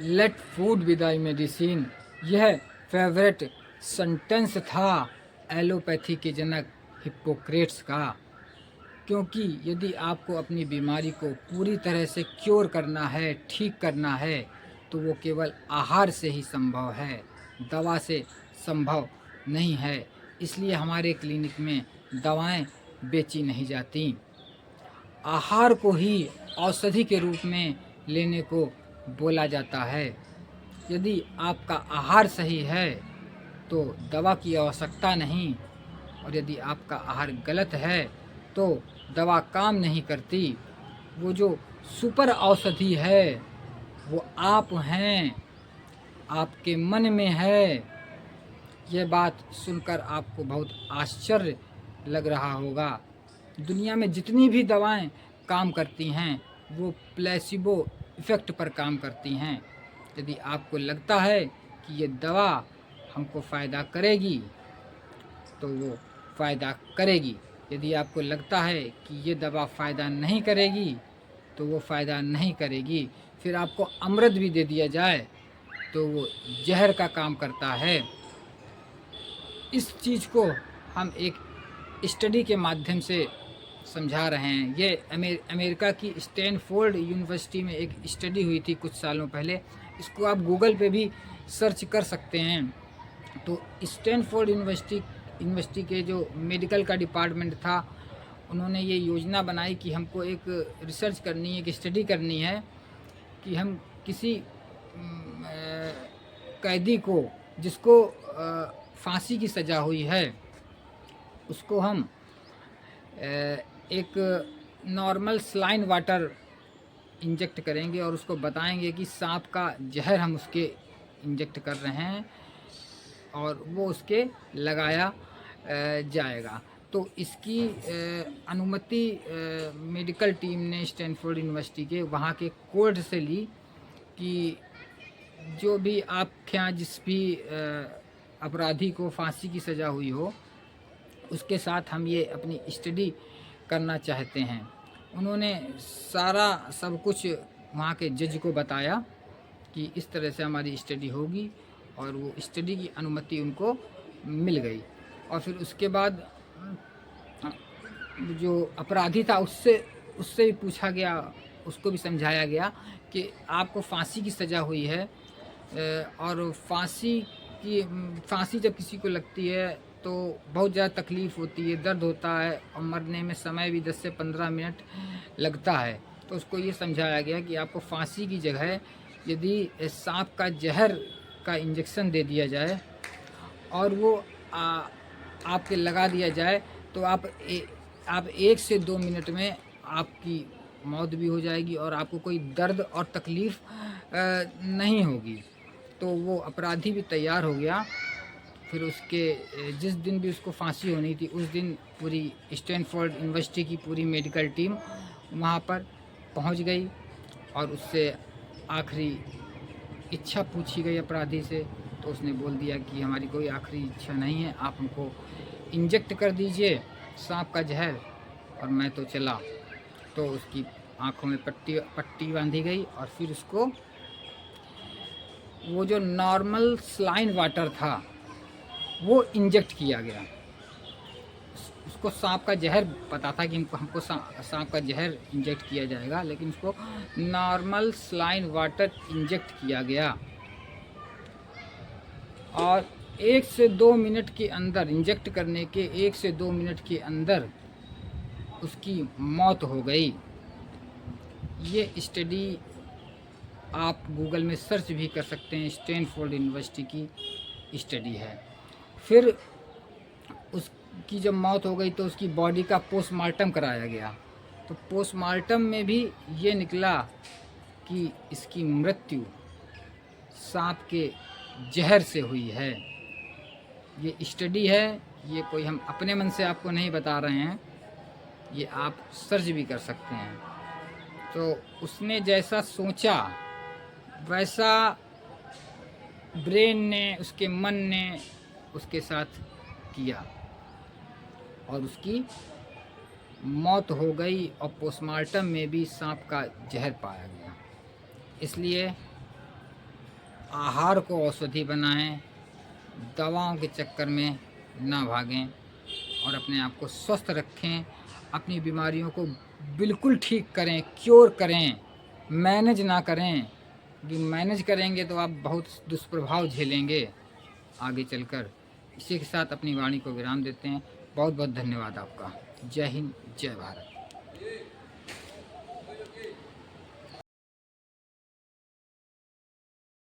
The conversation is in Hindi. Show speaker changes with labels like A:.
A: Late food be the medicine, यह फेवरेट सेंटेंस था एलोपैथी के जनक हिप्पोक्रेट्स का। क्योंकि यदि आपको अपनी बीमारी को पूरी तरह से क्योर करना है, ठीक करना है, तो वो केवल आहार से ही संभव है, दवा से संभव नहीं है। इसलिए हमारे क्लिनिक में दवाएं बेची नहीं जाती। आहार को ही औषधि के रूप में लेने को बोला जाता है। यदि आपका आहार सही है तो दवा की आवश्यकता नहीं, और यदि आपका आहार गलत है तो दवा काम नहीं करती। वो जो सुपर औषधि है वो आप हैं, आपके मन में है। यह बात सुनकर आपको बहुत आश्चर्य लग रहा होगा। दुनिया में जितनी भी दवाएं काम करती हैं वो प्लेसिबो इफ़ेक्ट पर काम करती हैं। यदि आपको लगता है कि ये दवा हमको फ़ायदा करेगी तो वो फ़ायदा करेगी। यदि आपको लगता है कि ये दवा फ़ायदा नहीं करेगी तो वो फ़ायदा नहीं करेगी। फिर आपको अमृत भी दे दिया जाए तो वो जहर का काम करता है। इस चीज़ को हम एक स्टडी के माध्यम से समझा रहे हैं। ये अमेरिका की स्टैनफोर्ड यूनिवर्सिटी में एक स्टडी हुई थी कुछ सालों पहले। इसको आप गूगल पे भी सर्च कर सकते हैं। तो स्टैनफोर्ड यूनिवर्सिटी के जो मेडिकल का डिपार्टमेंट था, उन्होंने ये योजना बनाई कि हमको एक रिसर्च करनी है, एक स्टडी करनी है कि हम किसी कैदी को जिसको फांसी की सज़ा हुई है उसको हम एक नॉर्मल सलाइन वाटर इंजेक्ट करेंगे और उसको बताएंगे कि सांप का जहर हम उसके इंजेक्ट कर रहे हैं और वो उसके लगाया जाएगा। तो इसकी अनुमति मेडिकल टीम ने स्टैनफोर्ड यूनिवर्सिटी के वहाँ के कोर्ट से ली कि जो भी आपके यहाँ जिस भी अपराधी को फांसी की सज़ा हुई हो उसके साथ हम ये अपनी स्टडी करना चाहते हैं। उन्होंने सारा सब कुछ वहाँ के जज को बताया कि इस तरह से हमारी स्टडी होगी, और वो स्टडी की अनुमति उनको मिल गई। और फिर उसके बाद जो अपराधी था उससे भी पूछा गया, उसको भी समझाया गया कि आपको फांसी की सज़ा हुई है, और फांसी जब किसी को लगती है तो बहुत ज़्यादा तकलीफ़ होती है, दर्द होता है, और मरने में समय भी 10 से 15 मिनट लगता है। तो उसको ये समझाया गया कि आपको फांसी की जगह यदि सांप का जहर का इंजेक्शन दे दिया जाए और वो आपके लगा दिया जाए तो आप 1 से 2 मिनट में आपकी मौत भी हो जाएगी और आपको कोई दर्द और तकलीफ़ नहीं होगी। तो वो अपराधी भी तैयार हो गया। फिर उसके जिस दिन भी उसको फांसी होनी थी उस दिन पूरी स्टैनफोर्ड यूनिवर्सिटी की पूरी मेडिकल टीम वहाँ पर पहुँच गई और उससे आखिरी इच्छा पूछी गई अपराधी से। तो उसने बोल दिया कि हमारी कोई आखिरी इच्छा नहीं है, आप हमको इंजेक्ट कर दीजिए सांप का जहर और मैं तो चला। तो उसकी आँखों में पट्टी बांधी गई और फिर उसको वो जो नॉर्मल सलाइन वाटर था वो इंजेक्ट किया गया। उसको सांप का जहर पता था कि हमको सांप का जहर इंजेक्ट किया जाएगा, लेकिन उसको नॉर्मल सलाइन वाटर इंजेक्ट किया गया और 1 से 2 मिनट के अंदर, इंजेक्ट करने के 1 से 2 मिनट के अंदर उसकी मौत हो गई। ये स्टडी आप गूगल में सर्च भी कर सकते हैं, स्टैनफोर्ड यूनिवर्सिटी की स्टडी है। फिर उसकी जब मौत हो गई तो उसकी बॉडी का पोस्टमार्टम कराया गया। तो पोस्टमार्टम में भी ये निकला कि इसकी मृत्यु सांप के जहर से हुई है। ये स्टडी है, ये कोई हम अपने मन से आपको नहीं बता रहे हैं, ये आप सर्च भी कर सकते हैं। तो उसने जैसा सोचा वैसा ब्रेन ने, उसके मन ने उसके साथ किया और उसकी मौत हो गई और पोस्टमार्टम में भी सांप का जहर पाया गया। इसलिए आहार को औषधि बनाएं, दवाओं के चक्कर में ना भागें और अपने आप को स्वस्थ रखें। अपनी बीमारियों को बिल्कुल ठीक करें, क्योर करें, मैनेज ना करें। कि मैनेज करेंगे तो आप बहुत दुष्प्रभाव झेलेंगे आगे चलकर। इसी के साथ अपनी वाणी को विराम देते हैं। बहुत बहुत धन्यवाद आपका। जय हिंद, जय भारत।